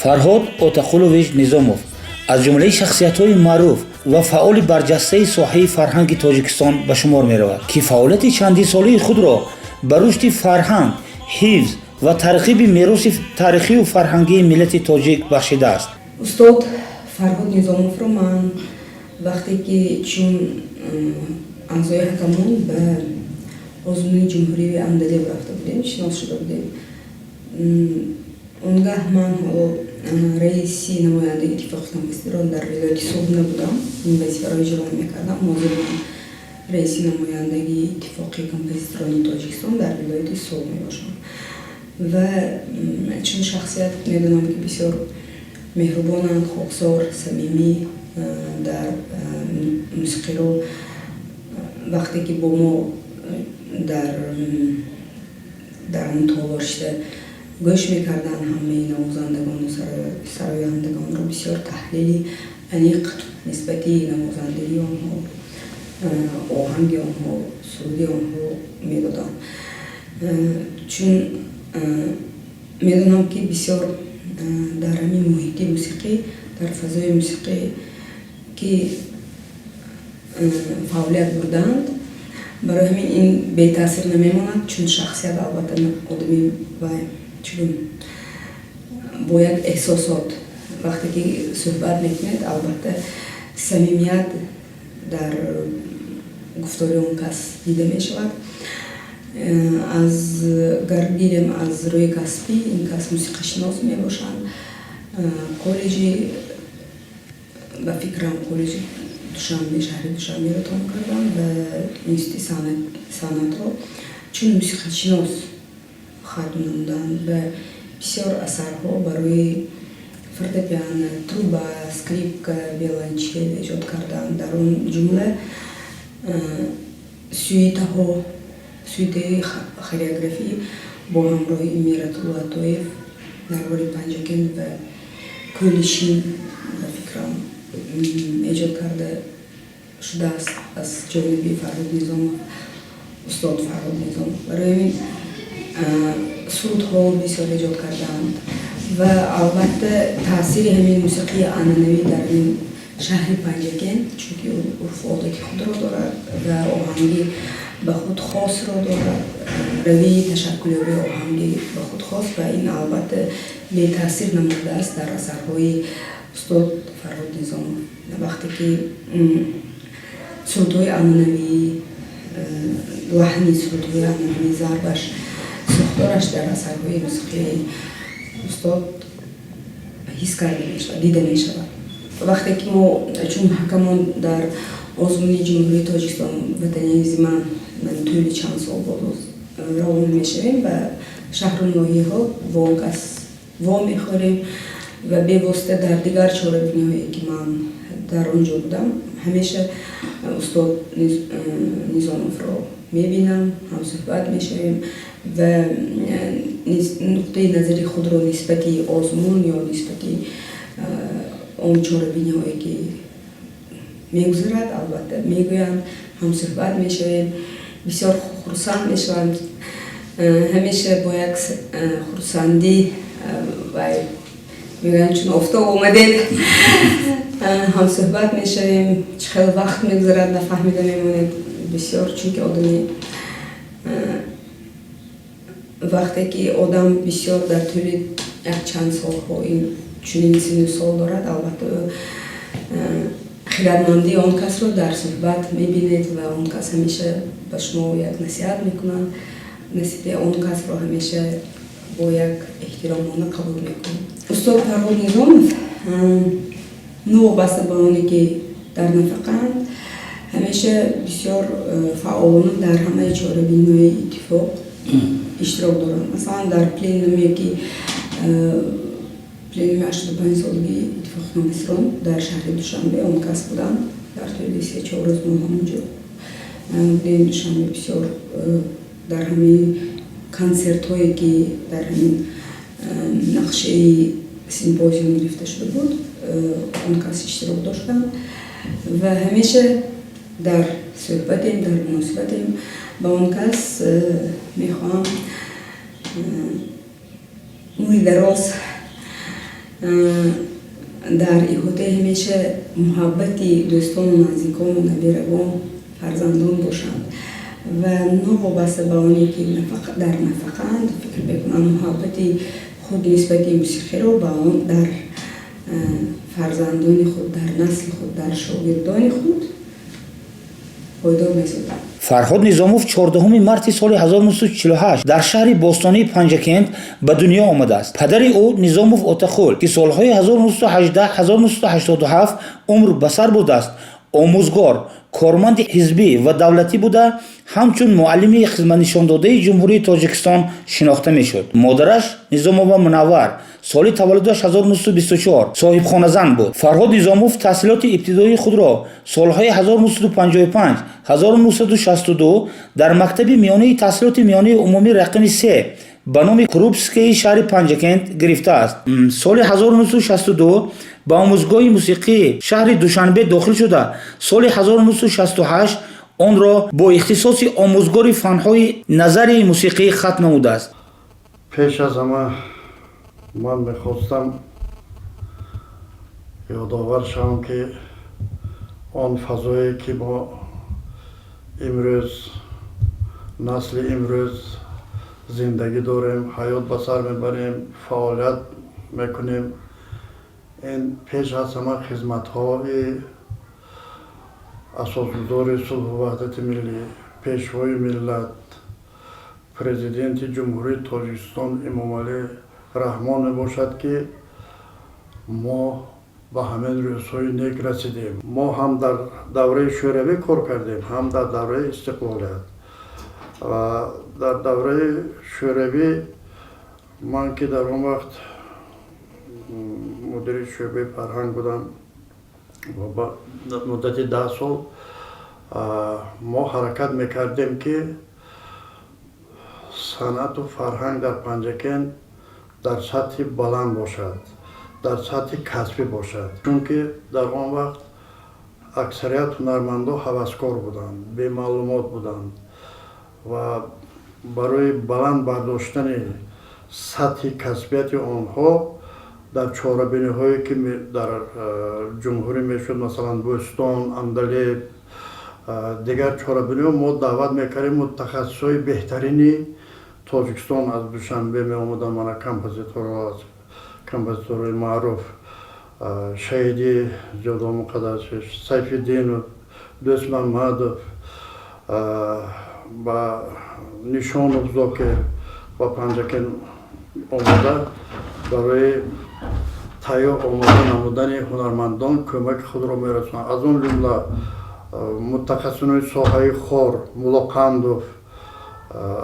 фарҳод отақулович низомов аз ҷумлаи шахсиятҳои маъруф ва фаъоли барҷастаи соҳаи фарҳанги тоҷикистон ба шумор меравад, ки фаъолияти чандисолаи худро ба рушди фарҳанг, ҳифз ва тарғиби мероси таърихию фарҳангии миллати тоҷик бахшидааст. устод Фарҳод Низомовро ман вақте ки чун аъзои ҳакамон ба озмуни ҷумҳурии Андалеб рафта будем, шинос шуда будем. Он гаҳ ман ҳоло раиси намояндаги иттифоқи композиторон дар вилояти Суғд набудам, ин вазифаро иҷро намекардам. ҳозир ман раиси намояндаги иттифоқи композиторони Тоҷикистон дар вилояти Суғд мебошам ва чун шахсият медонам ки бисёр меҳрубонанд, хоксор, самимӣ дар мусиқиро вақте ки бо мо дар мутолошта гӯш мекарданд, ҳамаи навозандагону сарояндагонро бисёр таҳлили аниқ нисбати навозандагии онҳо, оҳанги онҳо, суруди онҳо медоданд. Чун медонам ки бисёр дар ҳамин муҳити мусиқӣ, дар фазои мусиқӣ ки фаъолият бурданд, барои ҳамин ин бетаъсир намемонад, чун шахсият албатта одами вай чун бо як эҳсосот вақте ки суҳбат мекунед, албатта самимият дар гуфтори он кас дида мешавад. Гар гирем аз рӯи касбӣ, ин кас мусиқашинос мебошанд. Коллеҷи ба фикрам коллеҷи Душанбе, шаҳри Душанберо том кардам ва институти санъатро чун мусиқашинос хатм намуданд ва бисёр асарҳо барои фортепиано, труба, скрипка, виолончел эҷод карданд. Дар он ҷумла сюитаҳо, сюитаи хореографӣ бо ҳамроҳи Миратулла Атоев, Нарвори Панҷакент ва Кӯлишин ба фикрам эҷод карда шудааст аз ҷониби Фарҳод Низомов, устод Фарҳод Низомов. Барои ҳамин сурудҳо бисёр эҷод кардаанд ва албатта таъсири ҳамин мусиқии анъанавӣ дар ин шаҳри Панҷакент, чунки урфу одати худро дорад ва оҳанги ба худ хосро дорад, равии ташаккулёбии оҳанги ба худ хос ва ин албатта бетаъсир намудааст дар асарҳои устод Фарҳод Низомов. Вақте ки сурудҳои анъанавӣ, лаҳни сурудҳои анъанавӣ, зарбаш, сохтораш дар асарҳои мусиқии устод ҳис карда мешавад, дида мешавад. Вақте ки мо чун ҳакамон дар озмуни ҷумҳурии Тоҷикистон ватаниязи ман тӯли чанд сол боз равона мешавем ва шаҳру ноҳияҳо бо он кас во мехӯрем ва бевосита дар дигар чорабиниҳое ки ман дар он ҷо будам, ҳамеша устод Низомовро мебинам, ҳамсуҳбат мешавем ва нуқтаи назари худро нисбати озмун ё нисбати он чорабиниҳое ки мегузарад албатта мегӯянд, ҳамсуҳбат мешавем, бисёр хурсанд мешаванд. ҳамеша бо як хурсандӣ вай мегӯянд чун офтоб омадед ҳамсуҳбат мешавем, чӣ хел вақт мегузарад нафаҳмида мемонед бисёр, чунки одами вақте ки одам бисёр дар тӯли якчанд солҳо чунин синну сол дорад, албатта хиратмандии он касро дар суҳбат мебинед ва он кас ҳамеша ба шумо як насиҳат мекунад, насиҳати он касро ҳамеша бо як эҳтиромона қабул мекунад. Устод Фарҳод Низомов новобаста ба оне ки дар нафақаанд, ҳамеша бисёр фаъолона дар ҳамаи чорабиниҳои иттифоқ иштирок доранд. Масалан дар пленуме ки пленуми 85-солаги иттифоқи композиторон дар шаҳри Душанбе он кас буданд. Дар тӯли 3-4 рӯз мо ҳамонҷо будем. Душанбе бисёр дар ҳамаи консертҳое ки дар ҳамин нақшаи симпозиум гирифта шуда буд, он кас иштирок доштанд ва ҳамеша дар суҳбатем, дар муносибатем ба он кас мехоҳам умри дароз дар иҳота ҳамеша муҳаббати дӯстону наздикону набиравон фарзандон бошанд ва новобаста ба оне ки дар нафақаанд фикр мекунам муҳаббати худ нисбати мусиқиро ба он дар фарзандони худ, дар насли худ, дар шогирдони худ пойдо месозад. фарҳод низомов 14 марти соли 1948 дар шаҳри бостонии Панҷакент ба дунё омадааст. Падари ӯ Низомов Отахул, ки солҳои 1918-1987 умр ба сар будааст, омӯзгор, корманди ҳизбӣ ва давлатӣ буда, ҳамчун муаллими хизматнишондодаи ҷумҳурии Тоҷикистон шинохта мешуд. модараш Низомова Мунаввар соли таваллудаш 1924 соҳибхоназан буд. Фарҳод Низомов таҳсилоти ибтидоии худро солҳои 1955-1962 дар мактаби миёнаи таҳсилоти миёнаи умумӣ рақами 3 ба номи Крупскии шаҳри Панҷакент гирифтааст. соли 1962 ба омӯзгоҳи мусиқии шаҳри Душанбе дохил шуда, соли 1968 онро бо ихтисоси омӯзгори фанҳои назарии мусиқӣ хатм намудааст. пеш аз ҳама ман мехостам ёдовар шавам ки он фазое ки мо имрӯз насли имрӯз зиндагӣ дорем, ҳаёт ба сар мебарем, фаъолият мекунем, ин пеш аз ҳама хизматҳои асосгузори сулҳу ваҳдати миллӣ, пешвои миллат, президенти ҷумҳурии Тоҷикистон Эмомалӣ Раҳмон мебошад ки мо ба ҳамин рӯзҳои нек расидем. мо ҳам дар давраи шӯравӣ кор кардем, ҳам дар давраи истиқлолият. ва дар давраи шӯравӣ ман ки дар он вақт мудири шӯъбаи фарҳанг будам, муддати 10 сол мо ҳаракат мекардем ки санъату фарҳанг дар Панҷакент дар сатҳи баланд бошад, дар сатҳи касбӣ бошад. чунки дар он вақт аксарият ҳунармандон ҳаваскор буданд, бемаълумот буданд ва барои баланд бардоштани сатҳи касбияти онҳо дар чорабиниҳое ки дар ҷумҳурӣ мешуд, масалан Бӯстон, Андалеб, дигар чорабиниҳо мо даъват мекардем мутахассисои беҳтарини Тоҷикистон аз Душанбе меомаданд. мана композиторои маъруф Шаҳиди Зиёдо Муқаддасов, Сайфиддинов, Дӯст Маҳмадов ба Нишонов Зокир ба Панҷакент омада барои тайёр омода намудани ҳунармандон кӯмаки худро мерасонанд. аз он ҷумла мутахассисони соҳаи хор Муллоқандов,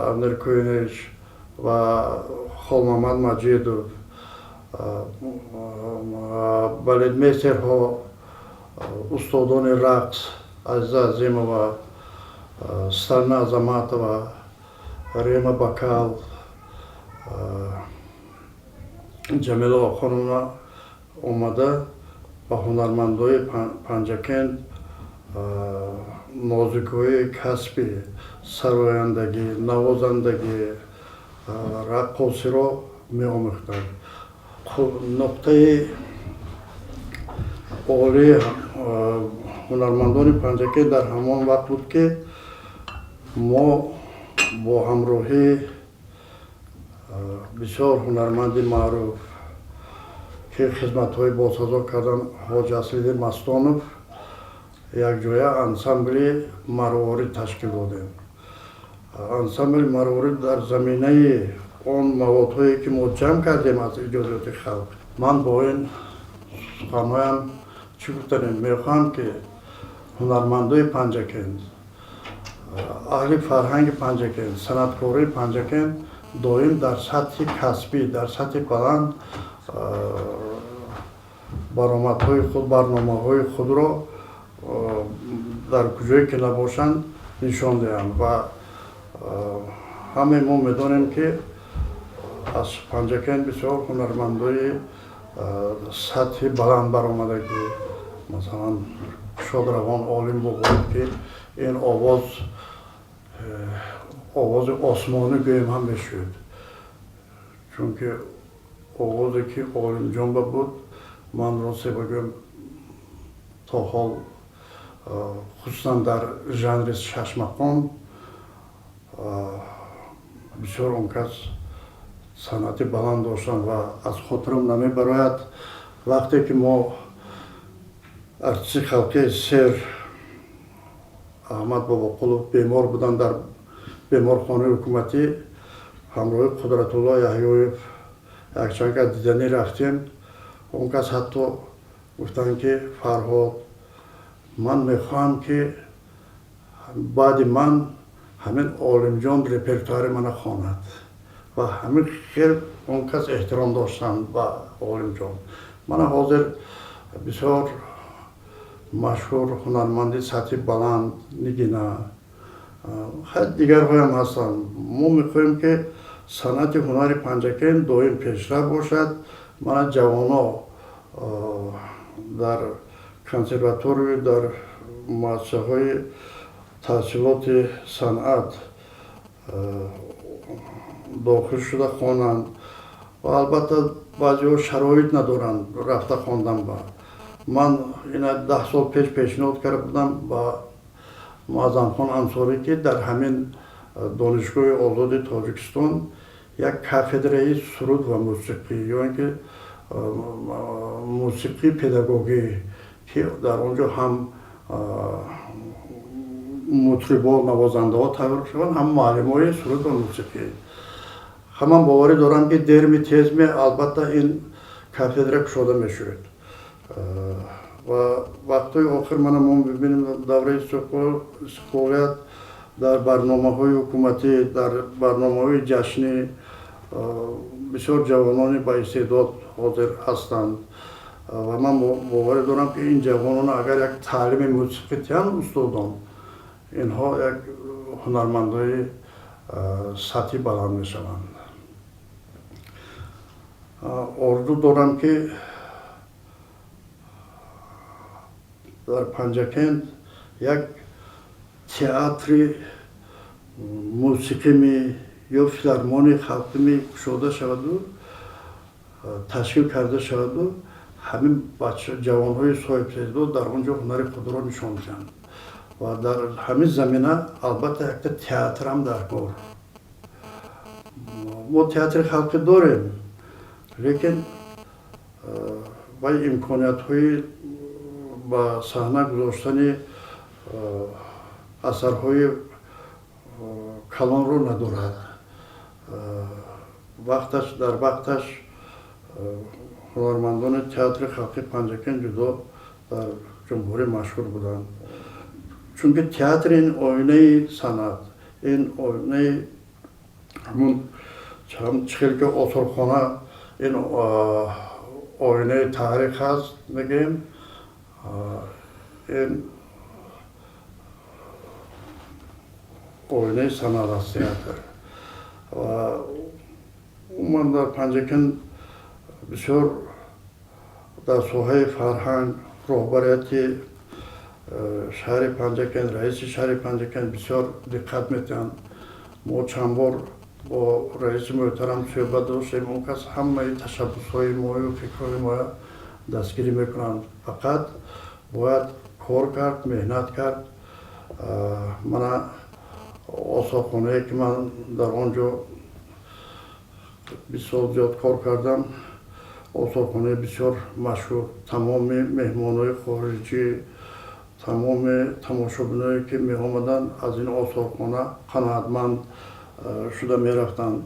Авнер Кӯинич ва Холмамад Маҷидов, балетмейстерҳо, устодони рақс Азиза Азимова, Сталина Азаматова, Рима Бакал, Ҷамила Охонова омада ба ҳунармандои Панҷакент нозикҳои касби сарояндагӣ, навозандагӣ, раққосиро меомӯхтанд. нуқтаи олии ҳунармандони Панҷакент дар ҳамон вақт буд ки мо бо ҳамроҳии бисёр ҳунарманди маъруф ки хизматҳои босазо карданд, Ҳоҷи Аслиддин Мастонов, якҷоя ансамбли марворид ташкил додем. ансамбли марворид дар заминаи он маводҳое ки мо ҷамъ кардем аз иҷодиёти халқ. ман бо ин суханҳоям чӣ гуфтанем, мехоҳам ки ҳунармандои Панҷакент, аҳли фарҳанги Панҷакент, санъаткории Панҷакент доим дар сатҳи касбӣ, дар сатҳи баланд баромадҳои худ, барномаҳои худро дар куҷое ки набошанд нишон диҳанд. ва ҳаме мо медонем ки аз Панҷакент бисёр ҳунармандои сатҳи баланд баромадагӣ, масалан Шодравон Олим Буғоев ки ин овози осмонӣ гӯем ҳам мешуд, чунки оғозе ки Олимҷонба буд, ман росте бигӯям то ҳол хусусан дар жанри шашмақом бисёр он кас санъати баланд доштанд ва аз хотирам намебарояд вақте ки мо артисти халқии сер Аҳмад Бобоқулов бемор буданд дар беморхонаи ҳукуматӣ, ҳамроҳи Қудратулло Яҳёев якчанд кас диданӣ рафтем. Он кас ҳатто гуфтанд ки Фарҳод, ман мехоҳам ки баъди ман ҳамин Олимҷон репертуари мана хонад ва ҳамин хел он кас эҳтиром доштанд ба Олимҷон. Мана ҳозир бисёр машҳур ҳунарманди сатҳи баланд Нигина дигарҳоям ҳастанд. Мо мехоҳем ки санъати ҳунари панҷакен доим пешраф бошад. Мана ҷавоно дар консерваторию, дар муассисаҳои таҳсилоти санъат дохил шуда хонанд ва албатта баъзеҳо шароит надоранд рафта хондан ба. Ман ина 10 сол пеш пешниҳод карда будам ба Муаззамхон Ансорӣ ки дар ҳамин донишгоҳи озоди Тоҷикистон як кафедраи суруд ва мусиқӣ ё ин ки мусиқӣ педагогӣ ки дар он ҷо ҳам мутрибо навозандаҳо тавр шаванд, ҳам муалlimои суруд ва мусиқӣ. Ҳаман боварӣ дорам ки дерми тезме албатта ин кафедра кушода мешуд. ва вақтҳои охир мана мо мебинем давраи истиқлолият дар барномаҳои ҳукуматӣ, дар барномаҳои ҷашнӣ бисёр ҷавонони баистеъдод ҳозир ҳастанд ва ман боварӣ дорам ки ин ҷавонон агар як таълими мусиқӣ диҳанд устодон, инҳо як ҳунармандои сатҳи баланд мешаванд. орзу дорам ки дар Панҷакент як театри мусиқими ё филармонии халқими кушода шаваду ташкил карда шаваду ҳамин ҷавонҳои соҳибистеъдод дар он ҷо ҳунари худро нишон диҳанд ва дар ҳамин замина албатта якта театрам даркор. мо театри халқӣ дорем, лекин вай имкониятҳои ба саҳна гузоштани асарҳои калонро надорад. дар вақташ ҳунармандони театри халқи Панҷакен ҷудо дар ҷумҳурӣ машҳур буданд. Чунки театр ин оинаи санъат, ин оинаи ҳамун чихел ки осорхона ин оинаи таърих ҳаст мегӯем, ин оинаи санъат аст театр. ва умуман дар Панҷакен бисёр дар соҳаи фарҳанг роҳбарияти шаҳри Панҷакен, раиси шаҳри Панҷакен бисёр диққат метиҳанд. Мо чанд бор бо раиси муҳтарам суҳбат доштем. Он кас ҳамаи ташаббусҳои мою фикрҳои моя дастгирӣ мекунанд. Фақат бояд кор кард, меҳнат кард. Мана осорхонае ки ман дар он ҷо 20 сол зиёд кор кардам, осорхонаи бисёр машҳур. Тамоми меҳмонҳои хориҷӣ, тамоми тамошобиное ки меомаданд аз ин осорхона қаноатманд шуда мерафтанд.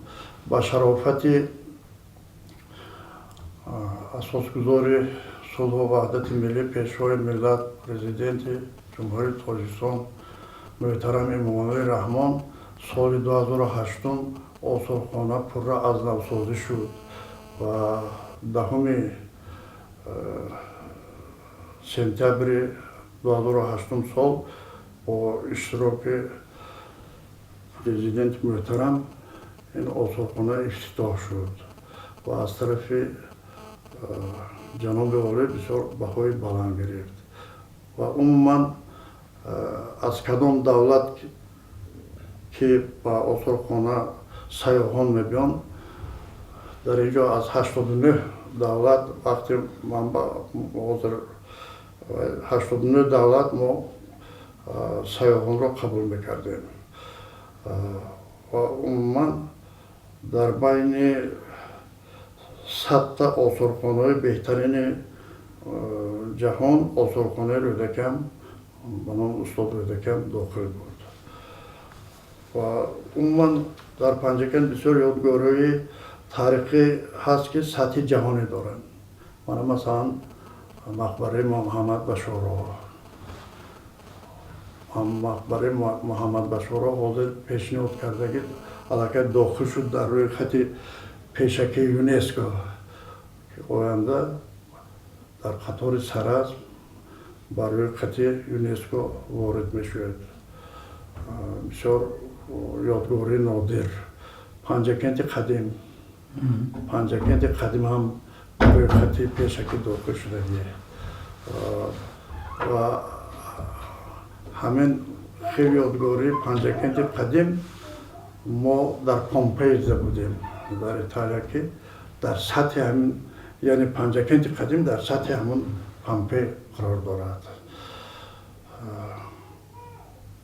Ба шарофати асосгузори сулҳу ваҳдати миллӣ, пешвои миллат, президенти ҷумҳурии Тоҷикистон муҳтарам Эмомалии Раҳмон соли 2008 осорхона пурра аз навсозӣ шуд ва 10 сентябри 2008 сол бо иштироки президенти муҳтарам ин осорхона ифтитоҳ шуд ва аз тарафи ҷаноби олӣ бисёр баҳои баланд гирифт. ва умуман аз кадом давлат ки ба осорхона сайёҳон мебиёнд, در اینجا از 89 دولت وقتی من با حاضر 89 دولت ما سیاحان را قبول میکردیم و عموما در بین 100 تا آثارخانه بهترین جهان آثارخانه رودکم به نام استاد رودکم داخل بود و عموما در پنجکن بسیار یادگارهای تاریخی هست که سطح جهانی دارن. مثلا مقبره محمد بشارا محمد بشارا حاضر پیشنهاد کرده که علاقه داخل شد در روی خط پیشکی یونسکو که آینده در قطار سرز بر روی خط یونسکو وارد می شود. بسیار یادگاری نادر. پنجکنت قدیم هم بر روی خط پیشکی داخل شده و همین خیلی یادگاری پنجکنت قدیم ما در پومپئی بودیم در ایتالیا که در سطح همین یعنی پنجکنت قدیم در سطح همون پومپئی قرار دارد.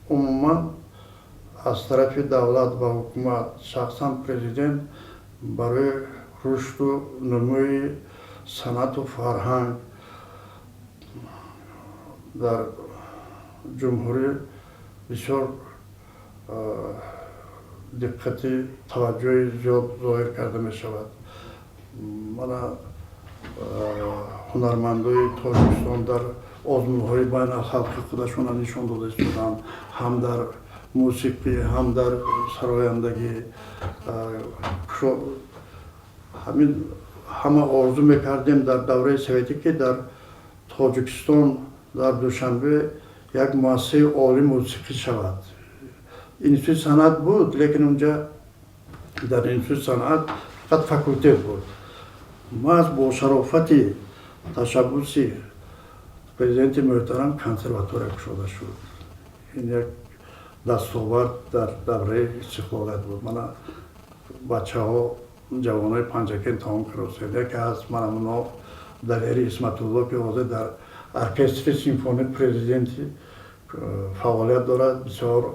عموما از طرف دولت و حکومت شخصا پرزیدنت برای رشد و نموی صنعت و فرهنگ در جمهوری بسیار دقتی توجه زیاد ظاهر کرده می شود. من هنرمندای تاجیکستان در آزمون‌های بین الخلقی خودشون نشان داده بودند، هم در موسیقی هم در سرایندگی. همه آرزو میکردیم در دوره سوویتی که در تاجیکستان در دوشنبه یک مؤسسه عالی موسیقی شود. انستیتوت صنعت بود لیکن اونجا در انستیتوت صنعت فقط فاکولته بود. ما از با شرافتی تشبوسی پرزیدنت محترم کنسرواتوار گشوده شد. این یک دستاورد در دوره استقلالت بود. من بچه ها جوانای پنجکن تمام کرده که از من اونا دلیری اسمت الله که حاضر در ارکستر سیمفونی پرزیدنتی فعالیت دارد. بسیار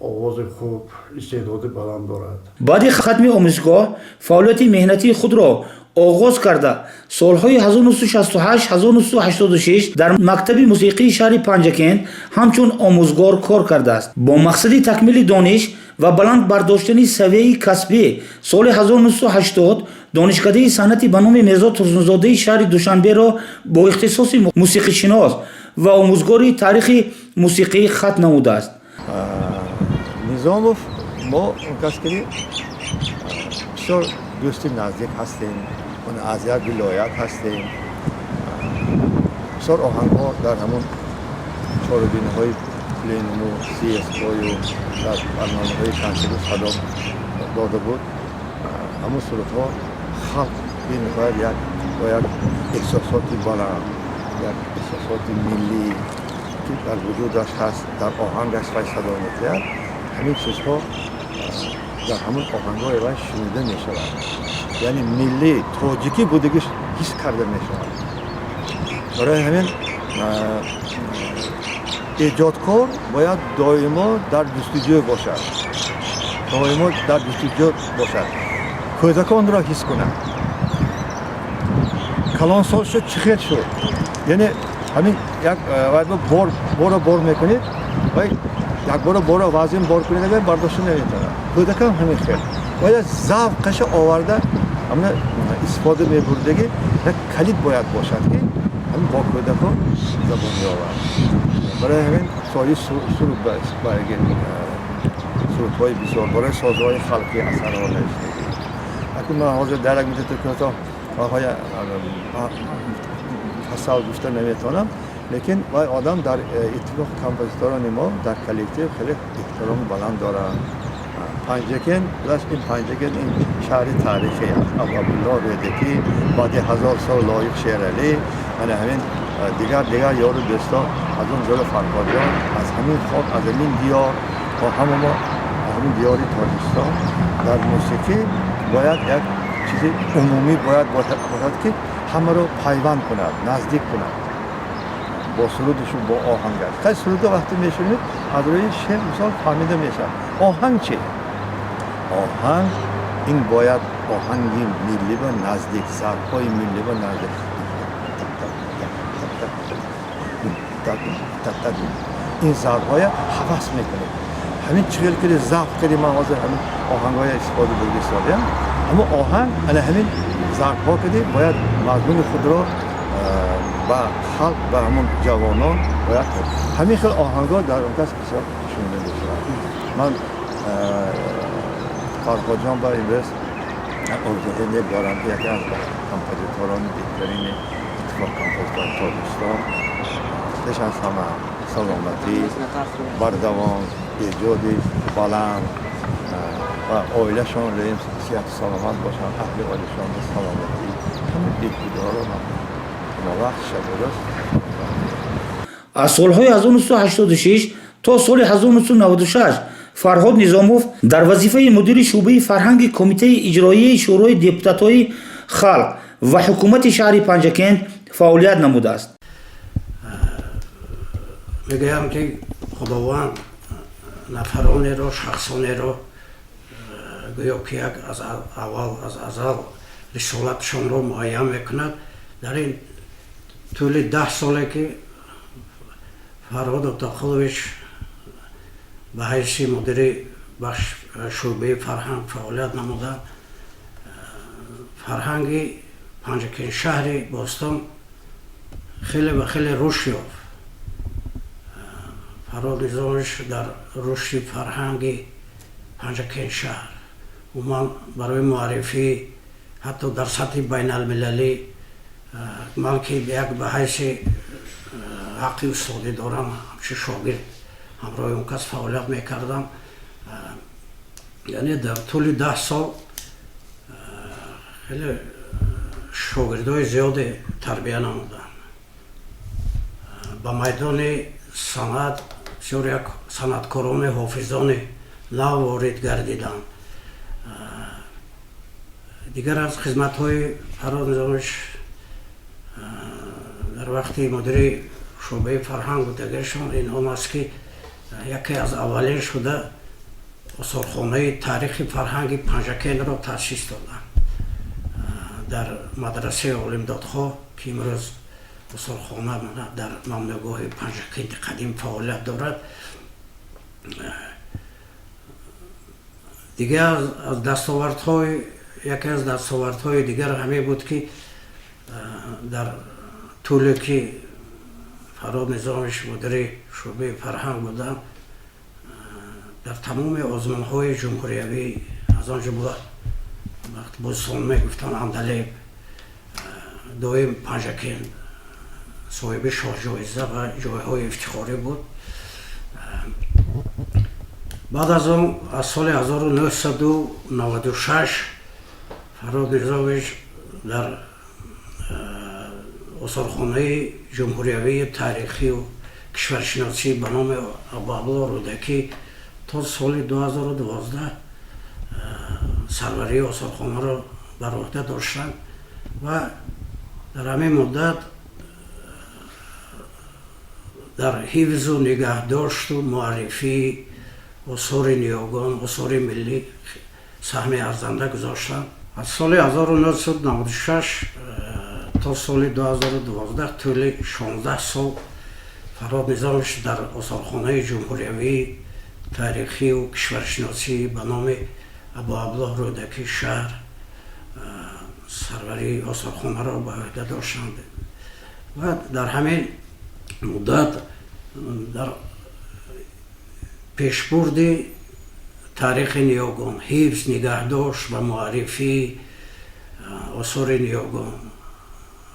آواز خوب، استعداد بلند دارد. بعد ختم آموزگاه فعالیت مهنتی خود را آغاز کرده سالهای 1968-1986 در مکتب موسیقی شهر پنجکن همچون آموزگار کار کرده است. با مقصد تکمیل دانش و بلند برداشتن سویه کسبی سال 1980 دانشکده صنعتی به نام میرزا ترسونزاده شهر دوشنبه را با اختصاص موسیقی شناس و آموزگار تاریخ موسیقی ختم نموده است. نیزاموف ما کسی که بسیار دوستی نزدیک هستیم، من از یک ولایت هستیم. بسیار آهنگ ها در همون چاربینه های پلینوم و CSO و در برنامه های کنسرت صدا داده بود. همون صورت ها خلق باید یک احساساتی بلند، یک احساسات ملی که در وجودش هست در آهنگش و صدا می‌دهد. همین چیزها در همون آهنگ‌های وی شنیده می‌شود. یعنی ملی تاجیکی بودگیش حس کرده می‌شود. برای همین ایجادکار باید دائما در جستجو باشد. دائما در جستجو باشد. کودکان را حس کنند. کلان سال شد چه خیلی شد. یعنی همین یک بار میکنید و یک بار وزن بار کنید و برداشت نمیتونه. کودک هم همین خیلی. باید ذوقش آورده همین استفاده میبردگی یک کلید باید باشد که همین با کودک ها زبان میآورد. برای همین سایی سرود برگردیم. سرودهای بسیار برای سازهای خلقی اثر آنش. اکنون من حاضر درک میده که تا آقای حساب گفته نمیتونم، لیکن وای آدم در اتفاق کمپوزیتوران ما در کلکتیو خیلی احترام بلند دارن. پنجکن بلاش این پنجکن این شهر تاریخی است. عبدالله رودکی بعد 1000 سال لایق شعر علی من همین دیگر یار دوستا از اون جلو فرهادیان از همین خاک از همین دیار و همین دیاری تاجیکستان در موسیقی باید یک چیز عمومی باید باشد که همه رو پیوند کند، نزدیک کند با سرودشون، با آهنگش. خیلی سرود وقتی میشونید از روی شعر مثال فهمیده میشه آهنگ چه؟ آهنگ این باید آهنگی ملی و نزدیک، ضرب‌های ملی و نزدیک، این ضرب‌های حوض میکنه. همین 40 کلی ضرب کلی من حاضر همین آهنگ‌های استفاده بودی سالیم. اما آهنگ همین ضرب‌ها کلی باید مضمون خود را با خلق و همون جوانان باید همین خیلی آهنگ‌ها در اون کس بسیار شنیده میشه. من فرهاد جان با امروز ارزوهنده دارم که یکی از کامپوزیتوران بهترین اتفاق کامپوزیتور تاجیکستان. پیش از همه سلامتی، بردوام، ایجاد بلند و عائله‌شان ریم صحت سلامت باشند، اهل عائله‌شان سلامتی، همین دیدگاه رو من وقت شب درست. از سالهای 1986 تا سال 1996 فرهاد نظاموف در وظیفه مدیر شعبه فرهنگ کمیته اجرایی شورای دپوتات‌های خلق و حکومت شهر پنجکند فعالیت نموده است. میگویم که خداوند نفرانی را، شخصانی را گویا که یک از اول از ازل رسالتشان را معین میکند. در این طول 10 ساله که فرهاد عبدالخالقویچ به حیث مدیر بخش شعبه فرهنگ فعالیت نموده، فرهنگ پنجکند شهر باستان خیلی و خیلی رشد یافت. فرهاد نظاموف در رشد فرهنگ پنجکند شهر و من برای معرفی حتی در سطح بین المللی من که یک به حیث حقی استادی دارم، همچه شاگرد همراه اون کس فعالیت میکردم. یعنی در طول 10 سال خیلی شاگردای زیاد تربیه نمودن. با میدان صنعت بسیار یک صنعتکاران حافظان نو وارد گردیدند. دیگر از خدمت‌های فرهاد نظاموف در وقتی مدیر شعبه فرهنگ و دیگرشان این هم است که یکی از اولین شده اصولخانه تاریخ فرهنگ پنجکند را تأسیس دادند در مدرسه عالمدادخواه که امروز اصولخانه در ممنوعگاه پنجکند قدیم فعالیت دارد. دیگر از دستاوردهای یکی از دستاوردهای دیگر همه بود که در طولی که فرهاد نظاموف مدیر شعبه فرهنگ بودن در تمام آزمون‌های جمهوریوی از آنجا بود وقت بوستان میگفتن اندلیب دایم پنجکند صاحب شاه جایزه و جایهای افتخاری بود. بعد از آن از سال 1996 فرهاد نظاموف در اصولخانه جمهوریوی تاریخی و کشورشناسی به نام ابوعبدالله رودکی تا سال 2012 سروری اصولخانه را بر عهده داشتند و در همین مدت در حفظ و نگهداشت و معرفی آثار نیاگان، آثار ملی سهم ارزنده گذاشتند. از سال 1996 تا سال 2012 طول 16 سال فرهاد نظاموف در اصولخانه جمهوریوی تاریخی و کشورشناسی به نام ابوعبدالله رودکی شهر سروری اصولخانه را به عهده داشتند و در همین مدت در پیشبرد تاریخ نیاگان، حفظ، نگهداشت و معرفی آثار نیاگان،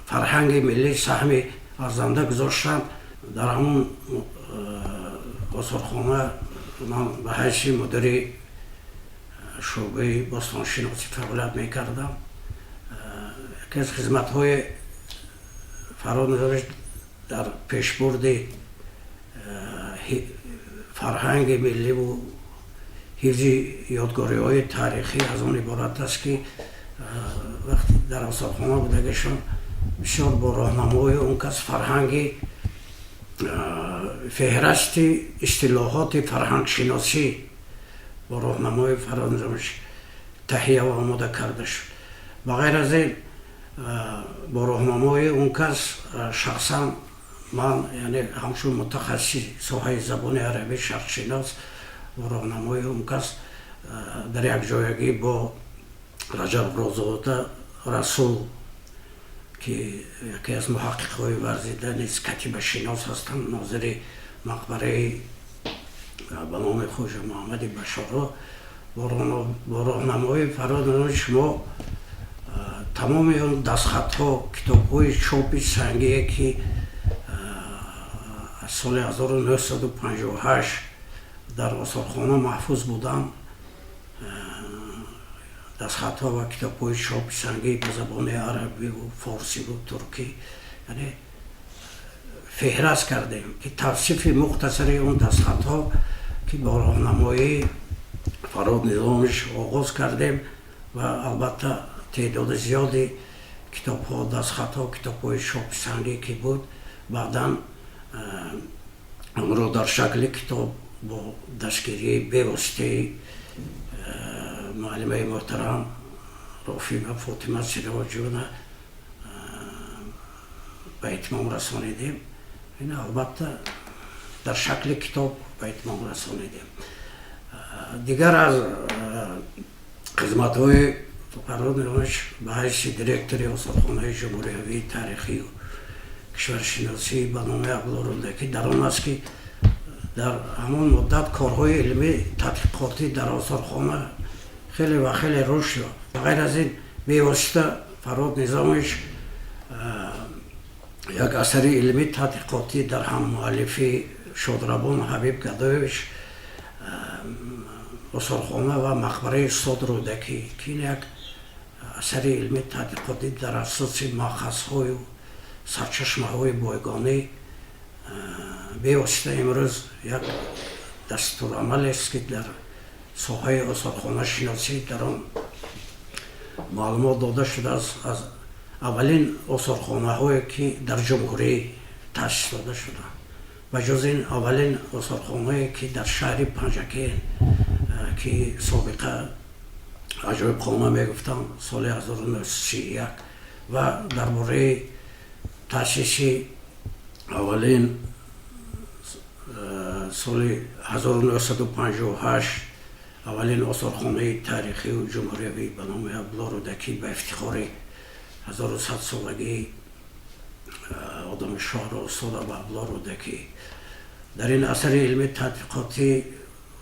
فرهنگ ملی سهم ارزنده گذاشتند. در همون اصولخانه من به حیث مدیر شعبه باستانشناسی فعالیت میکردم. یکی از خدمت‌های فرهاد نظاموف در پیشبرد فرهنگ ملی و حفظ یادگاری‌های تاریخی از آن عبارت است که وقتی در آثارخانه بودگشون بسیار با راهنمای اون کس فرهنگی فهرست اصطلاحات فرهنگ شناسی با راهنمای فرهاد نظامیش تهیه و آماده کرده شد. بغیر از این با راهنمای اون کس شخصا من یعنی همچون متخصص ساحه زبان عربی شرق شناس با راهنمای اون کس در یک جایگی با رجب روزاده رسول که یکی از محقق‌های ورزیده نیز کتیبه شناس هستند، ناظر مقبره به نام خواجه محمد بشارا با راهنمای فرهاد نظامیش ما تمام اون دستخط‌ها کتاب‌های چاپی سنگی که از سال 1958 در آثارخانه محفوظ بودن، دستخط‌ها و کتاب‌های چاپی سنگی به زبان عربی و فارسی و ترکی، یعنی فهرست کردیم که توصیف مختصری اون دستخط‌ها که با راهنمایی فرهاد نظامیش آغاز کردیم و البته تعداد زیادی کتاب‌ها، دستخط‌ها، کتاب‌های چاپی سنگی که بود بعداً اون رو در شکل کتاب با دستگیری بواسطه معلمه محترم رافی و فاطمه سراجیان به اتمام رسانیدیم. این البته در شکل کتاب به اتمام رسانیدیم. دیگر از خدمت‌های فرهاد نظامیش به حیث دیرکتور آثارخانه جمهوری تاریخی و کشورشناسی به نام ابوالرودکی در آن است که در همان مدت کارهای علمی تحقیقاتی در آثارخانه خیلی و خیلی رشد یافت. غیر از این به واسطه فرهاد نظامیش یک اثر علمی تحقیقاتی در هم مؤلفی شادروان حبیب گدایویچ آثارخانه و مقبره استاد رودکی که این یک اثر علمی تحقیقاتی در اساس ماخذهای و سرچشمه‌های بایگانی به واسطه امروز یک دستورالعمل است که در ساحه آثارخانه شناسی در آن معلومات داده شده است از اولین آثارخانه‌هایی که در جمهوری تأسیس داده شده و جز این اولین آثارخانه‌ای که در شهر پنجکین که سابقه عجایب خانه میگفتن سال 1931 و درباره تأسیس اولین سال 1958 اولین آثارخانه تاریخی و جمهوری به نام ابوالرودکی به افتخار 1100 سالگی آدم شهر استاد ابوالرودکی. در این اثر علمی تحقیقاتی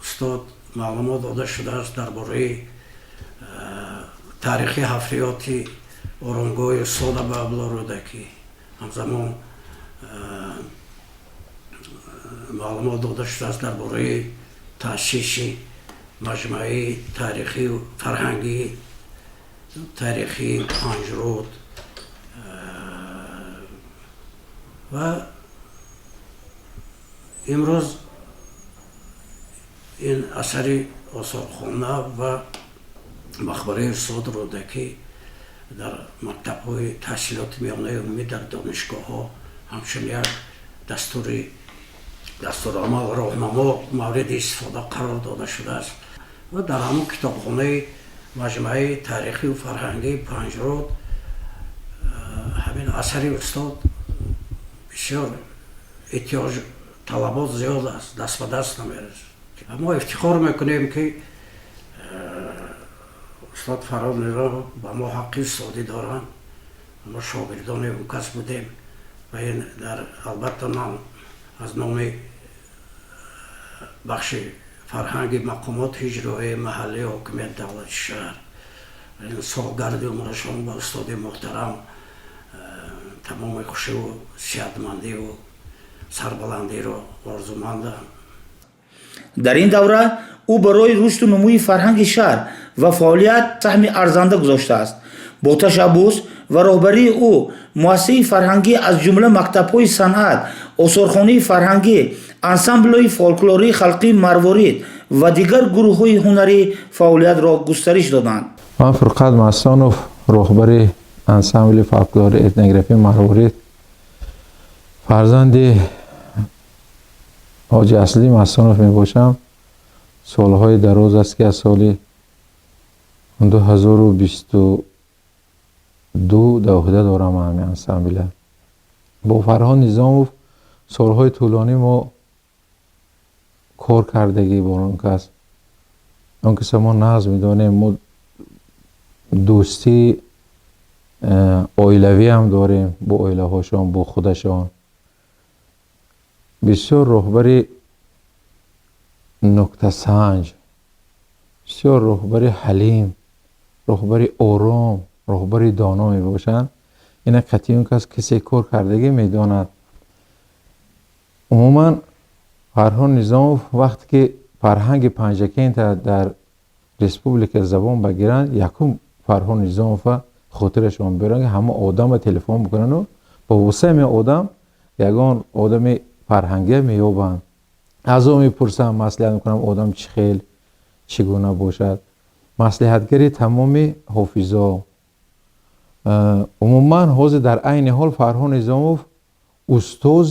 استاد معلومات داده شده است درباره تاریخی حفریات آرامگاه استاد ابوالرودکی. همزمان معلومات داده شده است درباره تأسیس مجمع تاریخی و فرهنگی تاریخی پنجرود و امروز این اثر آثارخانه و مقبره استاد رودکی در مکتب‌های تحصیلات میانه عمومی در دانشگاه‌ها همچون یک دستورالعمل راهنما مورد استفاده قرار داده شده است و در همون کتابخانه مجمع تاریخی و فرهنگی پنجرود همین اثر استاد بسیار احتیاج طلبات زیاد است، دست به دست نمیرسد. اما افتخار میکنیم که استاد فرهاد نظامی به ما حق استادی دارند. ما شاگردان اون کس بودیم و این در البته من از نام بخش فرهنگ مقامات اجرایی محلی حاکمیت دولت شهر این سالگرد عمرشان با استاد محترم تمام خوشی و صحتمندی و سربلندی را آرزومندم. در این دوره او برای رشد و نموی فرهنگ شهر و فعالیت سهم ارزنده گذاشته است. با تشبث و رهبری او مؤسسه فرهنگی از جمله مکتب‌های صنعت، آثارخانه فرهنگی، انسامبل‌های فولکلوری خلقی مروارید و دیگر گروه‌های هنری فعالیت را گسترش دادند. من فرقت مستانوف رهبر انسامبل فولکلور اتنوگرافی مروارید، فرزند حاجی اصلی مصنف می باشم. سالهای دراز است که از سال 2022 در عهده دارم همین انسامبل. با فرهان نظاموف سالهای طولانی ما کار کردگی با اون کس. اون کس ما نظم میدانیم، ما دوستی اویلوی هم داریم با اویله هاشون، با خودشان. بسیار رهبر نکته سنج، بسیار رهبر حلیم، رهبر آرام، رهبر دانا می باشند. این قطعی اون کسی کار کردگی میداند. عموما فرهان نظاموف وقتی که فرهنگ پنجکین در ریسپوبلیک زبان بگیرند، یکم فرهان نظاموف خاطرشون بیارن که همه آدم تلفن بکنن و با وسعه آدم یگان آدم فرهنگی میابند. از او میپرسم، مصلحت میکنم آدم چی خیل چگونه باشد. مصلحتگری تمام حافظا. عموما حاضر در عین حال فرهان نظاموف استاد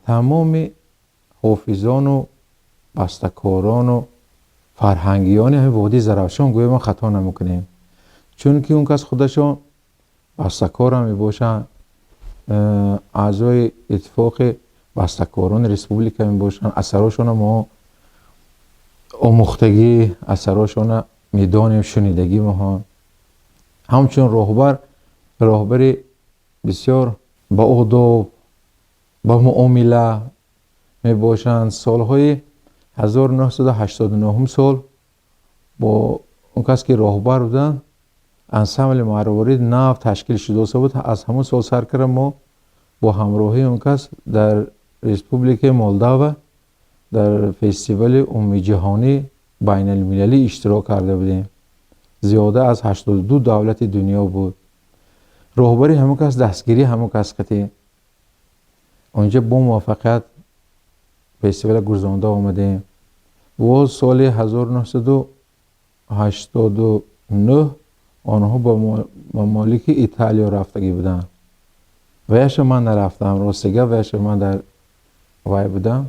تمام حافظان و بستکاران و فرهنگیان همین وادی زرافشان گویا ما خطا نمیکنیم، چون که اون کس خودشان بستکار هم میباشن، اعضای اتفاق بستکاران ریسپوبلیک هم میباشن. اثراشون ما آموختگی، اثراشون میدانیم، شنیدگی ما. همچون رهبر بسیار با آداب، با معامله میباشند. سالهای 1989 سال با اون کس که رهبر بودن انسامبل مروارید نو تشکیل شده بود. از همون سال سر کردم ما با همراهی اون کس در ریسپوبلیک مولداوا در فستیوال عمومی جهانی بین المللی اشتراک کرده بودیم. زیاده از 82 دولت دنیا بود. رهبری همون کس، دستگیری همون کس قطعی. اونجا با موفقیت فستیوال گرزانده آمدیم. و سال 1989 آنها با ممالک ایتالیا رفتگی بودن. ویش من نرفتم، راستگه ویش من در وای بودم،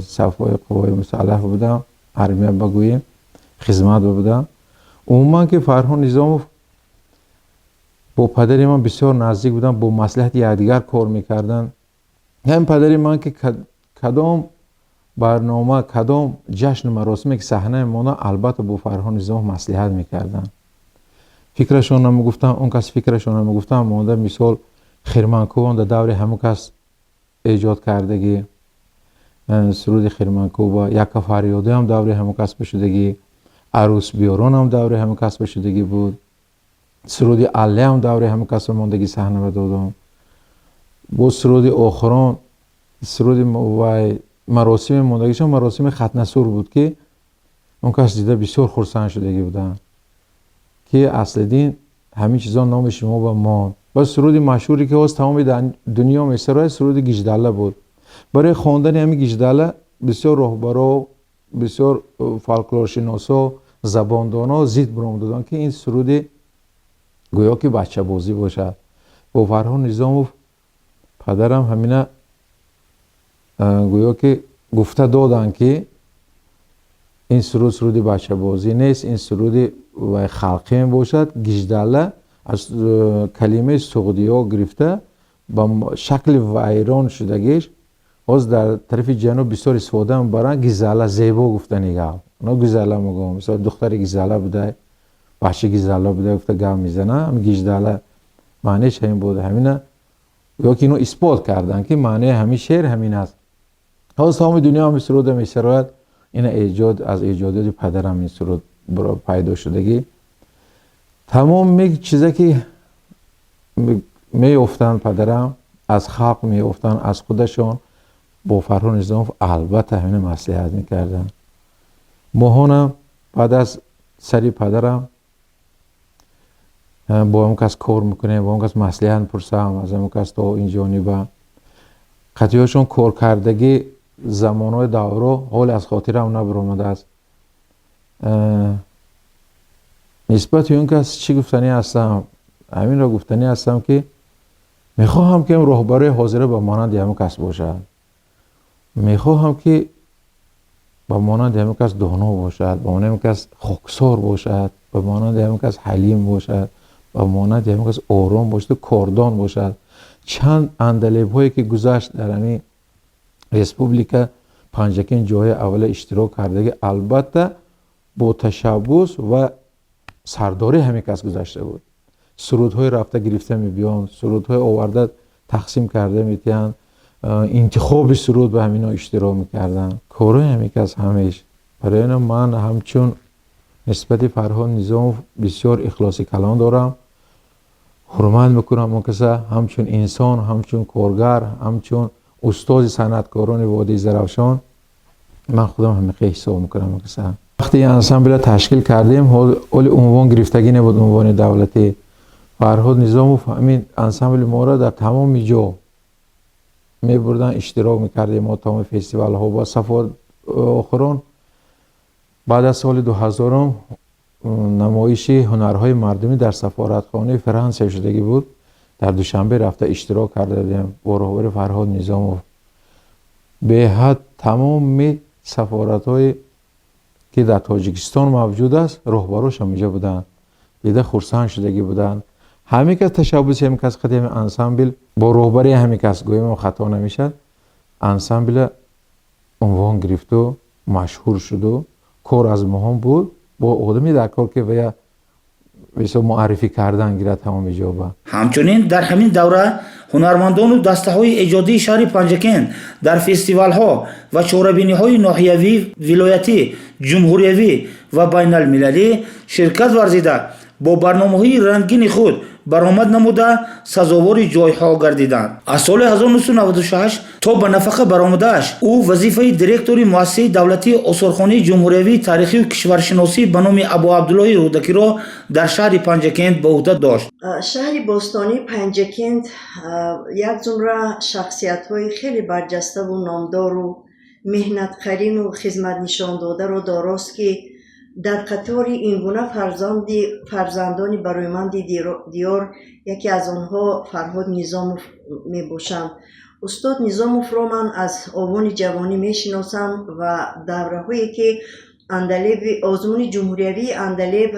صفای قوای مسلح بودم، حرمیه بگوییم، خدمت بودم. عموما که فرهان نظاموف با پدری من بسیار نزدیک بودم، با مصلحت یکدیگر کار میکردن. هم پدری من که کدام برنامه، کدام جشن مراسمی که صحنه مانا البته با فرهان نظاموف مصلحت میکردن. فکرشون نمیگفتم، اون کس فکرشون نمیگفتم. مانده مثال خرمنکوان در دور همون کس ایجاد کردگی، سرود خرمنکو یک فریاده هم دور همون کس بشدگی، عروس بیاران هم دور همون کس بشدگی بود، سرود عله هم دور همون کس ماندگی صحنه دادم. با سرود آخران، سرود مراسم ماندگیشون مراسم ختنه سور بود که اون کس دیده بسیار خرسند شدگی بودن که اصل دین همین چیزا نام شما با ما. بس سرود مشهوری که از تمام دنیا میسرای سرود گیجداله بود. برای خواندن همین گیجداله بسیار رهبرا، بسیار فولکلور شناسا، زباندانا ضد برام دادن که این سرود گویا که بچه بازی باشد. با فرهان نظاموف پدرم همینه گویا که گفته دادن که این سرود بچه بازی نیست، این سرود خلقی باشد. گیجداله از کلمه سعودی ها گرفته با شکل ویران شدگیش از در طرف جنوب بسیار استفاده میبرن. گیزاله زیبا گفتن ایگه، اونا گیزاله میگم، مثلا دختر گیزاله بوده، بچه گیزاله بوده، گفته گام میزنه، هم گیجداله معنیش همین بوده. همینه یا که اینو اثبات کردن که معنی همین شعر همین است. از تمام دنیا هم سرود میسراد. این ایجاد از ایجادات پدرم این سرود پیدا شدگی. تمام چیزا که میافتن پدرم از خلق میافتن، از خودشان با فرهان نظاموف البته همین مصلحت میکردن. ماهانم بعد از سری پدرم با اون کس کار میکنه، با اون کس مصلحت پرسم از اون کس تا این جانبه قطعیاشون کار کردگی زمانهای دوره حال از خاطرم نبرآمده است. نسبت اون کس چی گفتنی هستم؟ همین را گفتنی هستم که میخواهم که رهبر حاضر به مانند همون کس باشد. میخواهم که به مانند همون کس دانا باشد، به مانند همون کس خاکسار باشد، به مانند همون کس حلیم باشد، به مانند همون کس آرام باشد و کاردان باشد. چند اندلیب هایی که گذشت در همین ریسپوبلیکا پنجکین جای اول اشتراک کرده، البته با تشبث و سرداری همین کس گذشته بود. سرودهای رفته گرفته می بیان، سرودهای آورده تقسیم کرده میتیان، انتخاب سرود به همینا اشتراک میکردن. کارای همین کس همیش برای این من همچون نسبت فرهاد نظاموف بسیار اخلاصی کلان دارم، حرمت میکنم اون کسا همچون انسان، همچون کارگر، همچون استاد صنعتکاران وادی زرافشان. من خودم همیشه حساب میکنم اون کسا. وقتی این انسامبل تشکیل کردیم، اول عنوان گرفتگی نبود، عنوان دولتی. فرهاد نظاموف همین انسامبل ما را در تمام جا می بردن اشتراک میکردیم، ما تمام فستیوال ها با سفر آخران. بعد از سال 2000 نمایش هنرهای مردمی در سفارتخانه فرانسه شدگی بود. در دوشنبه رفته اشتراک کرده بودیم با رهبر فرهاد نظاموف. به حد تمام سفارت‌های که در تاجیکستان موجود است رهبراش هم اینجا بودن، دیده خرسند شدگی بودن. همین که تشبث همین کس خدیم انسامبل با رهبری همین کس گویم خطا نمیشد، انسامبل عنوان گرفت و مشهور شد و کار از مهم بود با آدمی در کار که ویا بسیار معرفی کردن گیرد تمام جوابا. همچنین در همین دوره هنرمندان و دسته های ایجادی شهر پنجکین در فستیوال ها و چهاربینی های ناحیوی، ولایتی، جمهوریوی و بین المللی شرکت ورزیده با برنامه های رنگین خود برآمد نموده سزاوار جایها گردیدند. از سال 1996 تا به نفقه برآمده‌اش او وظیفه دیرکتوری مؤسسه دولتی آثارخانه جمهوریوی تاریخی و کشورشناسی به نام ابا عبدالله رودکی را در شهر پنجکین به عهده داشت. شهر باستانی پنجکین یک زمره شخصیت‌های خیلی برجسته و نامدار و مهنت‌قرین و خدمت نشان داده را داراست که در قطار این گونه فرزندان برویمند دیار یکی از آنها فرهاد نظاموف می باشند. استاد نظاموف را من از آوان جوانی می شناسم و دوره هایی که اندلیب آزمون جمهوریوی اندلیب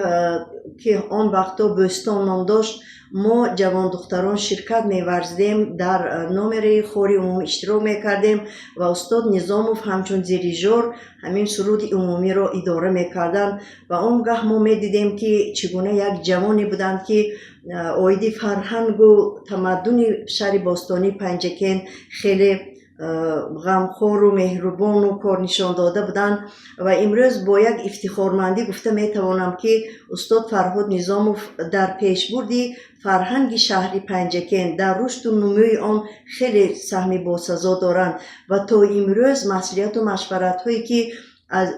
که آن وقتا بستان نام داشت، ما جوان دختران شرکت می‌ورزیدیم، در نامره خوری عمومی اشتراک می‌کردیم و استاد نظاموف همچون دیریژور همین سرود عمومی را اداره می‌کردند و اونگاه ما می‌دیدیم که چگونه یک جوانی بودند که عاید فرهنگ و تمدن شهر باستانی پنجکین خیلی غمخوار و مهربان و کار نشان داده بودند و امروز با یک افتخارمندی گفته میتوانم که استاد فرهاد نظاموف در پیشبردی فرهنگ شهر پنجکین در رشد و نموی آن خیلی سهم باسزا دارند و تا امروز مسئولیت و مشورت هایی که از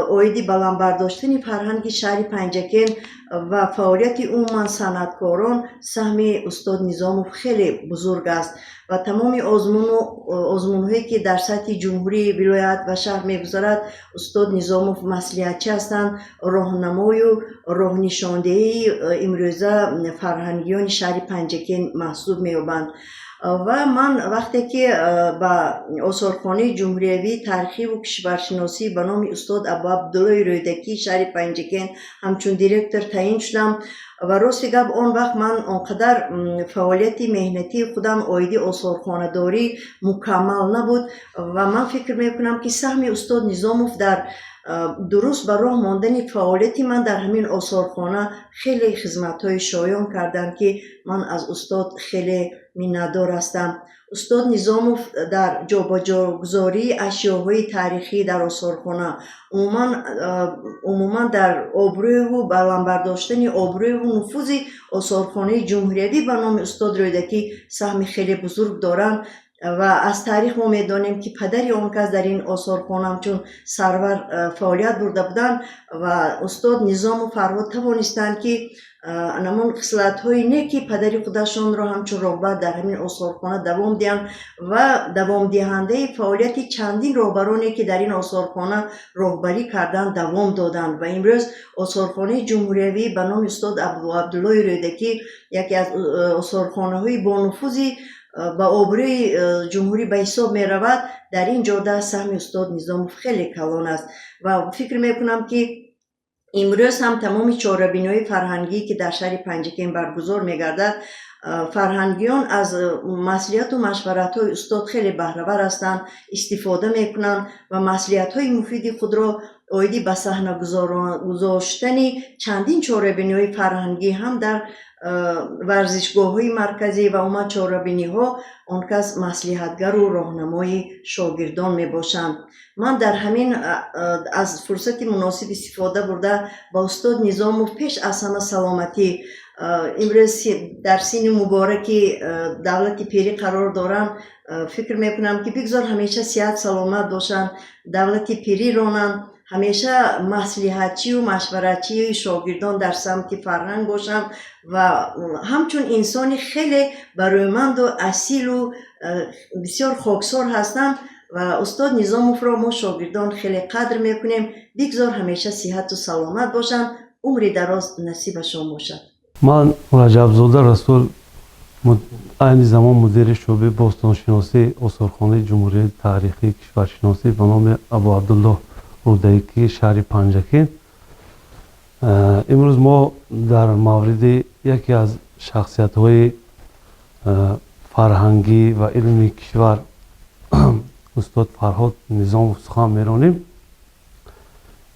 عاید بلند برداشتن فرهنگ شهر پنجکین و فعالیت عموما صنعتکاران سهم استاد نظاموف خیلی بزرگ است و تمام آزمون‌هایی که در سطح جمهوری ولایت و شهر می‌گذارد استاد نظاموف مسئولیتچی هستند، راهنمای و راهنشاندهی امروزه فرهنگیان شهر پنجکین محسوب می‌یابند. و من وقتی که به آثارخانه جمهوریوی تاریخی و کشورشناسی به نام استاد ابا عبدالله رودکی شهر پنجکین همچون دیرکتور تعیین شدم و راست گپ آن وقت من آنقدر فعالیت مهنتی خودم عاید آثارخانه داری مکمل نبود و من فکر میکنم که سهم استاد نظاموف در درست بر راه ماندن فعالیت من در همین آثارخانه خیلی خدمت‌های شایان کردند که من از استاد خیلی منتدار هستم. استاد نظاموف در جابجاگذاری اشیاءهای تاریخی در آثارخانه عموما در آبروی و بلند برداشتن آبروی و نفوذ آثارخانه جمهوریوی به نام استاد رودکی سهم خیلی بزرگ دارند. و از تاریخ ما میدانیم که پدری اون کس در این آثارخانه همچون سرور فعالیت برده بودن و استاد نظام و فرهاد توانستند که نمون خصلت های نیکی پدری خودشان را همچون رهبر در همین آثارخانه دوام دهند و دوام دهنده فعالیت چندین رهبرانی که در این آثارخانه رهبری کردن دوام دادند و امروز آثارخانه جمهوریوی به نام استاد عبدالله رودکی یکی از آثارخانه های با نفوذی با آبروی جمهوری به حساب می رود. در این جاده سهم استاد نظاموف خیلی کلان است و فکر می کنم که امروز هم تمام چهاربینی‌های فرهنگی که در شهر پنجکین برگزار می گردد فرهنگیان از مصلحت و مشورت های استاد خیلی بهره‌ور هستند، استفاده می کنند و مصلحت های مفید خود را آیدی به صحنه گذاشتن چندین چهاربینی‌های فرهنگی هم در ورزشگاه‌های مرکزی و اومد چهاربینی‌ها آن کس مصلحتگر و راهنمای شاگردان می باشند. من در همین از فرصت مناسب استفاده برده با استاد نظاموف پیش از همه سلامتی امروز در سین مبارکی دولت پیری قرار دارن، فکر میکنم که بگذار همیشه صحت سلامت باشن، دولت پیری رانن، همیشه مصلحتچی و مشورتچی شاگردان در سمت فرهنگ باشن و همچون انسانی خیلی برومند و اصیل و بسیار خاکسار هستند و استاد نظاموف را ما شاگردان خیلی قدر میکنیم. بگذار همیشه صحت و سلامت باشن، عمر دراز نصیبشان باشد. من رجب‌زاده رسول این زمان مدیر شعبه باستانشناسی آثارخانه جمهوری تاریخی کشورشناسی به نام ابو عبدالله رودکی شهر پنجکین. امروز ما در مورد یکی از شخصیت‌های فرهنگی و علمی کشور استاد فرهاد نظاموف سخن می‌رانیم.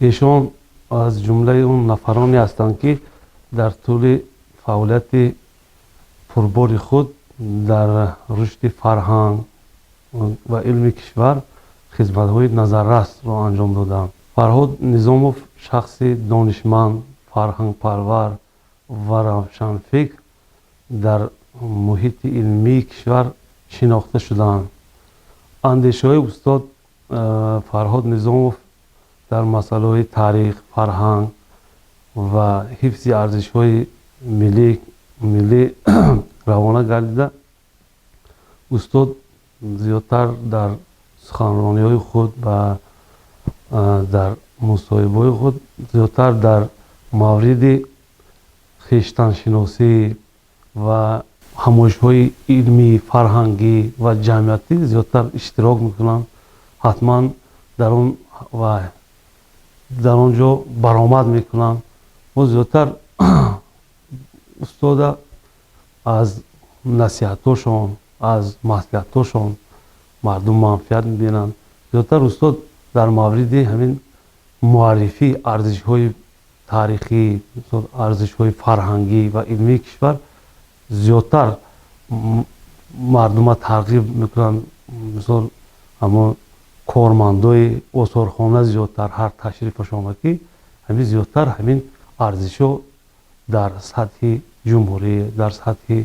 ایشان از جمله اون نفرانی هستند که در طول فعالیت پربار خود در رشد فرهنگ و علم کشور خدمت‌های نظررس را انجام دادند. فرهاد نظاموف شخص دانشمند، فرهنگ پرور و روشنفکر در محیط علمی کشور شناخته شدند. اندیشه‌های استاد فرهاد نظاموف در مسائل تاریخ، فرهنگ و حفظ ارزش‌های ملی روانه گردیده. استاد زیادتر در سخنرانی‌های خود و در مصاحبه‌های خود زیادتر در مورد خویشتن‌شناسی و همایش‌های علمی، فرهنگی و جمعیتی زیادتر اشتراک می‌کنند. حتما در آنجا برآمد می‌کنند. ما زیادتر استاد از نصیحت‌هاشون، از مصلحت‌هاشون مردم منفعت می‌بینند. زیادتر استاد در مورد همین معرفی ارزش‌های تاریخی، ارزش‌های فرهنگی و علمی کشور زیادتر مردم ترغیب می‌کنند. مثلا اما کارمندای آثارخانه زیادتر هر تشریفش آمد که همین زیادتر همین ارزش‌ها در سطح جمهوری، در سطح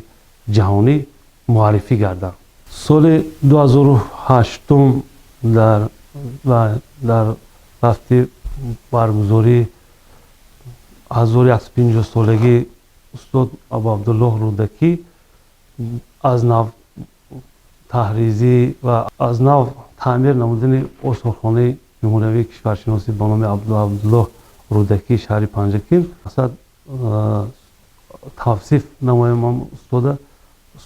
جهانی معرفی گردند. سال 2008 در رفته برگزاری 1050 سالگی استاد ابو عبدالله رودکی از نو تحریزی و از نو تعمیر نمودن آثارخانه جمهوری کشورشناسی به نام عبدالله رودکی شهر پنجکین اصلا توصیف نمایم استاد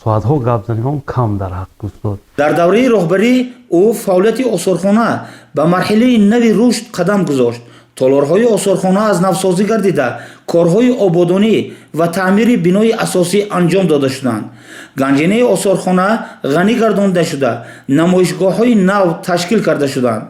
ساعت‌ها گپ زنیم کم در حق استاد. در دوره رهبری او فعالیت آثارخانه به مرحله نوی رشد قدم گذاشت. تالارهای آثارخانه از نوسازی گردیده، کارهای آبادانی و تعمیر بنای اساسی انجام داده شدند. گنجینه آثارخانه غنی گردانده شده، نمایشگاه‌های نو تشکیل کرده شدند.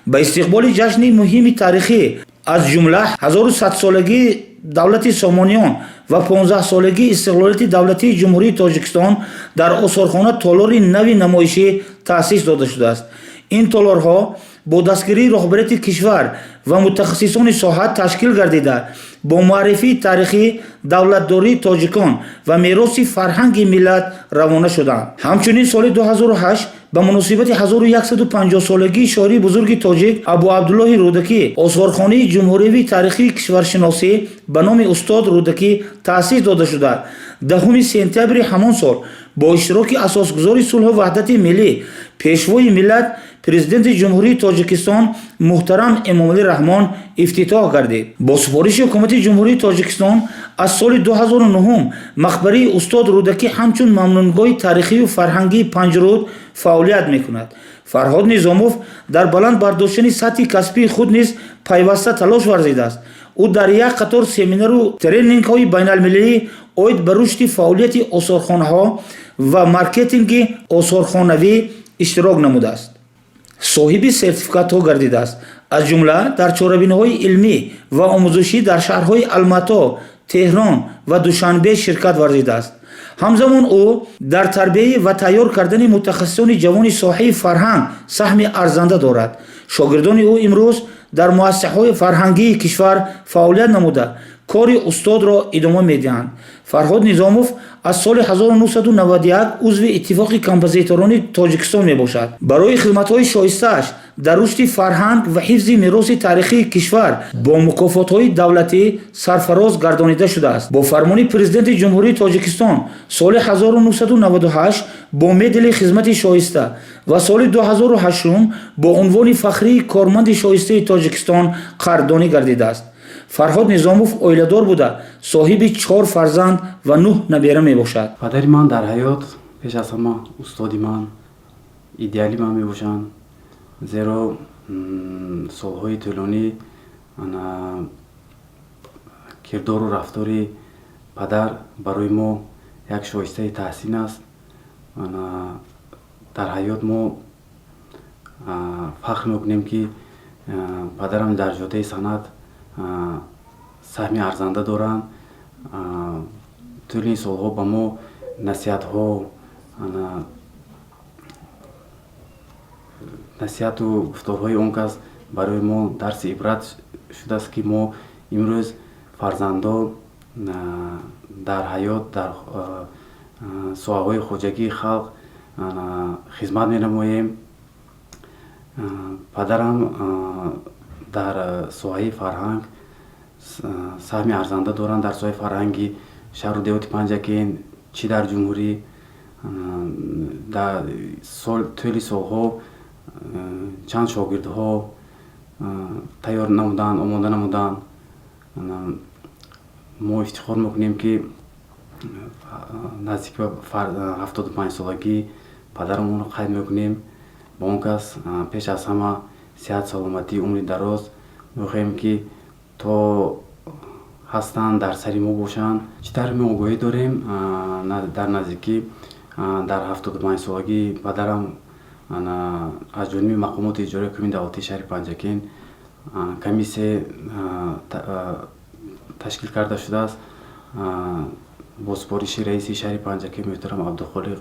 به استقبال جشن مهم تاریخی از جمله 1100 سالگی دولت سامانیان و 15 سالگی استقلالیت دولتی جمهوری تاجیکستان در آثارخانه تالار نوی نمایشی تأسیس داده شده است. این تالارها با دستگیری رهبریت کشور و متخصصان ساحت تشکیل گردیده با معرفی تاریخی دولتداری تاجیکان و میراث فرهنگ ملت روانه شدند. همچنین سال 2008 به مناسبت 1150 سالگی شاعر بزرگ تاجیک ابو عبدالله رودکی آثارخانه جمهوری تاریخی کشورشناسی به نام استاد رودکی تأسیس داده شده. 10 سپتامبر همان سال با اشتراک اساسگزار صلح و وحدت ملی پیشوای ملت پرزیدنت جمهوری تاجیکستان محترم امامعلی رحمان افتتاح گردید. با سفارش حکومت جمهوری تاجیکستان از سال 2009 مقبره استاد رودکی همچون ممنونگاه تاریخی و فرهنگی پنجرود فعالیت میکند. فرهاد نظاموف در بلند برداشتن سطح کسبی خود نیز پیوسته تلاش ورزیده است. او در یک قطار سمینار و ترینینگ های بین المللی اوید به رشد فعالیت آثارخانه ها و مارکتینگ آثارخانوی اشتراک نموده است. صاحب سرتیفیکات ها گردیده است. از جمله در چاربین های علمی و آموزشی در شهرهای الماتا، تهران و دوشنبه شرکت ورزیده است. همزمان او در تربیت و تیار کردن متخصصان جوان صاحب فرهنگ سهم ارزنده دارد. شاگردان او امروز در مؤسسه‌های فرهنگی کشور فعالیت نموده کار استاد را ادامه می‌دهند. فرهاد نظاموف از سال 1991 عضو اتفاق کمپوزیتوران تاجیکستان میباشد. برای خدمت‌های شایسته‌اش در رشد فرهنگ و حفظ میراث تاریخی کشور با مکافات‌های دولتی سرفراز گردانیده شده است. با فرمان پرزیدنت جمهوری تاجیکستان سال 1998 با مدال خدمت شایسته و سال 2008 با عنوان فخری کارمند شایسته تاجیکستان قدردانی گردیده است. فرهاد نظاموف اویله‌دار بوده، صاحب 4 فرزند و 9 نبیره می باشد. پدری من در حیات پیش از همه استادی من، ایدئالی من می باشند، زیرا سالهای طولانی کردار و رفتاری پدر برای ما یک شایسته تحسین است. در حیات ما فخر میکنیم که پدرم در جاده صنعت سهم ارزنده دارند. طول این سالها به ما نصیحت و گفتارهای اون کس برای ما درس عبرت شده است که ما امروز فرزندا در حیات در ساحه‌های خواجگی خلق خدمت می‌نماییم. پدرم در ساحه فرهنگ سهم ارزنده دارند. در ساحه فرهنگی شهر و دیوت پنجکین چی در جمهوری در طول سالها چند شاگردها تیار نمودند، آماده نمودند. ما افتخار میکنیم که نزدیک به 75 سالگی پدرمون رو قید میکنیم. با اون کس پیش از همه صحت سلامتی عمر دراز میخواهیم که تا هستند در سری ما باشند. چطور ما آگاهی داریم در نزدیکی در 75 سالگی پدرم از جانب مقامات اجرایی کمیته دولتی شهر پنجکین کمیسه تشکیل کرده شده است. با سپارش رئیس شهر پنجکین محترم عبدالخالق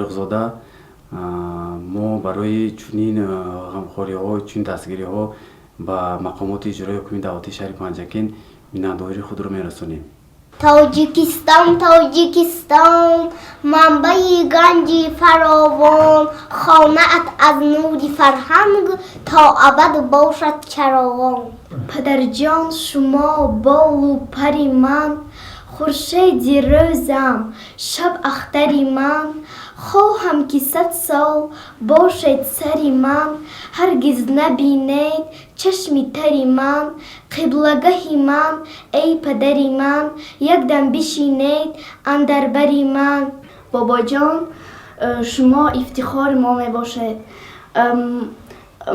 زاده ما برای چنین غمخواری ها چنین دستگیری ها با مقامات اجرایی کمیته دولتی شهر پنجکین میانه‌داری خود را میرسانیم. تاجیکستان منبع گنج فراوان، خانه‌ات از نور فرهنگ تا ابد باشد چراغان. پدر جان شما بال و پری من، خورشید روزم شب اختری من. خواهم که 100 سال باشد سری من، هرگز نبینید چشمی تری من. قبلگهی من ای پدری من، یک دم بشینید اندر بری من. بابا جان شما افتخار ما می باشد.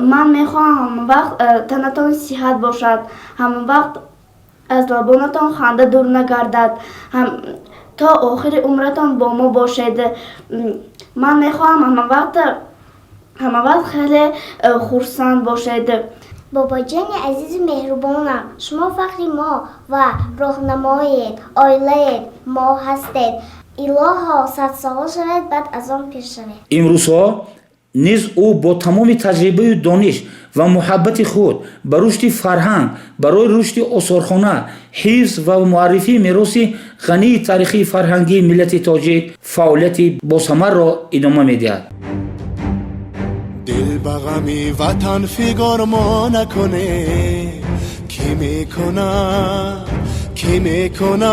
من میخواهم وقت تنتان صحت باشد، هم وقت از لبانتان خنده دور نگردد، تا آخر عمرتان با ما باشد. من میخواهم همه وقت خیلی خرسند باشد. بابا جان عزیز مهربانم، شما فخر ما و راهنمای عائله ما هستید. الها 100 سال شود بعد از آن پیش شود. امروزها نیز او با تمام تجربه و دانش و محبت خود به رشد فرهنگ، برای رشد آثارخانه، حفظ و معرفی میراث غنی تاریخی فرهنگی ملت تاجیک فعالیت باثمر را ادامه می‌دهد. دل به غم وطن فکر ما نکنه، کی میکنه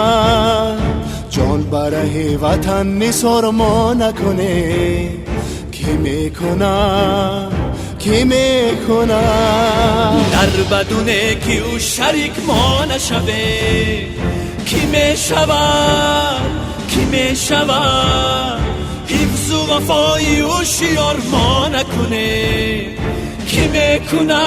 جان برای وطن نثار ما نکنه، کی میکنه در بدونه که او شریک ما نشوه، کی میشود حفظ و وفای او شیار ما نکنه، کی میکنه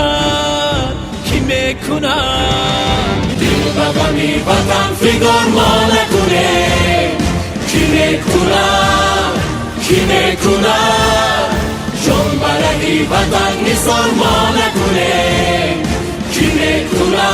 دل به غمی وطن فکر ما نکنه، کی میکنه جان برای وطن نثار ما نکنه، کی میکنه